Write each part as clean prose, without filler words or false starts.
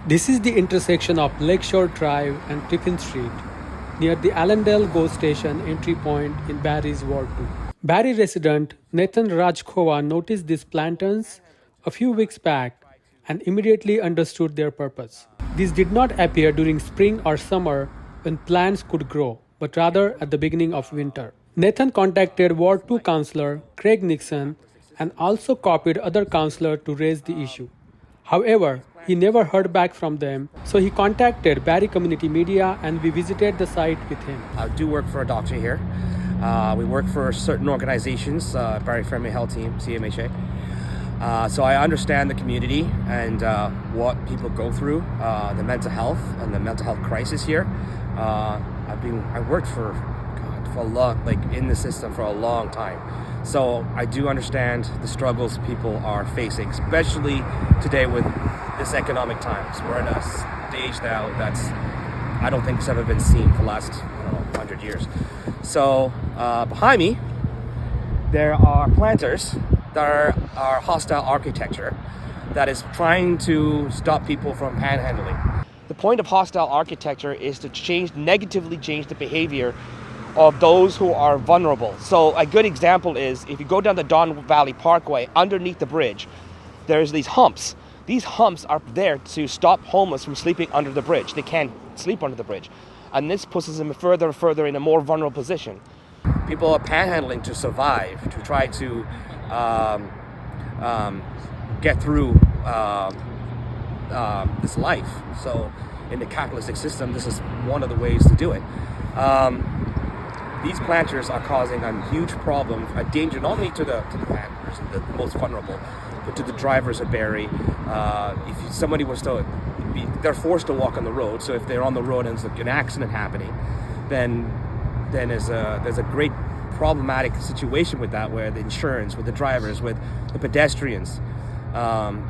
This is the intersection of Lakeshore Drive and Tiffin Street, near the Allandale GO Station entry point in Barrie's Ward 2. Barrie resident Nathan Rajkhowa noticed these plantains a few weeks back and immediately understood their purpose. These did not appear during spring or summer when plants could grow, but rather at the beginning of winter. Nathan contacted Ward 2 Councillor Craig Nixon and also copied other councillors to raise the issue. However, he never heard back from them, so he contacted Barrie Community Media and we visited the site with him. I do work for a doctor here. We work for certain organizations, Barrie Friendly Health Team, CMHA. So I understand the community and what people go through, the mental health and the mental health crisis here. I worked for a long, in the system for a long time. So I do understand the struggles people are facing, especially today with this economic times. We're at a stage now that's, I don't think it's ever been seen for the last, 100 years. So behind me, there are planters that are hostile architecture that is trying to stop people from panhandling. The point of hostile architecture is to negatively change the behavior of those who are vulnerable. So a good example is if you go down the Don Valley Parkway, underneath the bridge, there's these humps. These humps are there to stop homeless from sleeping under the bridge. They can't sleep under the bridge. And this pushes them further and further in a more vulnerable position. People are panhandling to survive, to try to get through this life. So in the capitalistic system, this is one of the ways to do it. These planters are causing a huge problem, a danger not only to the planters, the most vulnerable, but to the drivers of Barrie. If somebody was to they're forced to walk on the road. So if they're on the road and there's an accident happening, then there's a great problematic situation with that, where the insurance, with the drivers, with the pedestrians.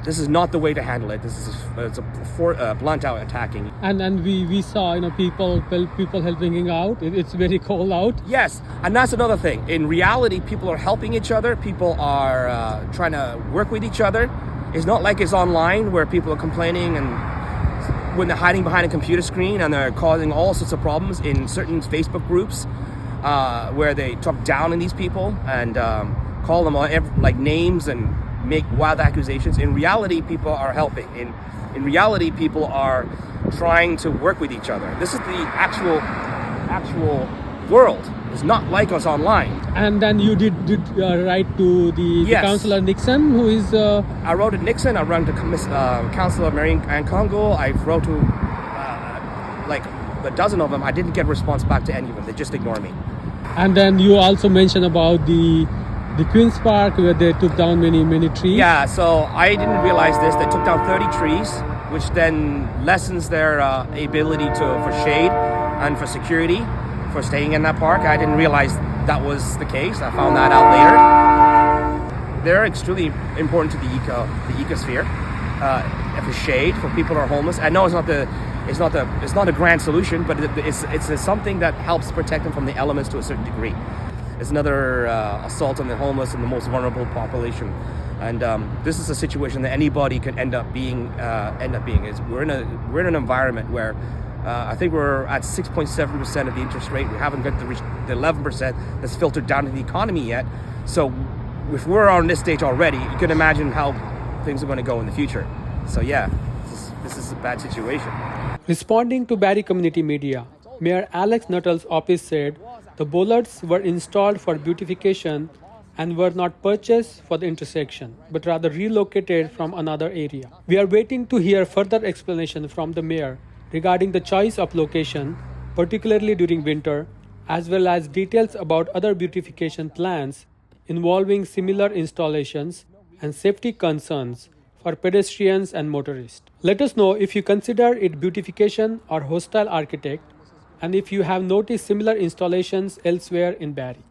This is not the way to handle it. It's a blunt out attacking. And we saw people helping out. It's very cold out. Yes, and that's another thing. In reality, people are helping each other. People are trying to work with each other. It's not like it's online where people are complaining and when they're hiding behind a computer screen and they're causing all sorts of problems in certain Facebook groups where they talk down on these people and call them names and make wild accusations. In reality, people are helping. In reality, people are trying to work with each other. This is the actual world. It's not like us online. And then you did write to the Councillor Nixon, who is... I wrote to Nixon. I wrote to Councillor Marion and Congo. I wrote to a dozen of them. I didn't get a response back to any of them. They just ignored me. And then you also mentioned about the Queen's Park, where they took down many trees. Yeah, so I didn't realize this. They took down 30 trees, which then lessens their ability for shade and for security, for staying in that park. I didn't realize that was the case. I found that out later. They're extremely important to the ecosphere, for shade, for people who are homeless. I know it's not a grand solution, but it's something that helps protect them from the elements to a certain degree. It's another assault on the homeless and the most vulnerable population, and this is a situation that anybody could end up being. We're in an environment where I think we're at 6.7% of the interest rate. We haven't got the 11% that's filtered down to the economy yet. So if we're on this stage already, you can imagine how things are going to go in the future. So yeah, this is a bad situation. Responding to Barrie Community Media, Mayor Alex Nuttall's office said the bollards were installed for beautification and were not purchased for the intersection, but rather relocated from another area. We are waiting to hear further explanation from the mayor regarding the choice of location, particularly during winter, as well as details about other beautification plans involving similar installations and safety concerns for pedestrians and motorists. Let us know if you consider it beautification or hostile architect, and if you have noticed similar installations elsewhere in Barrie.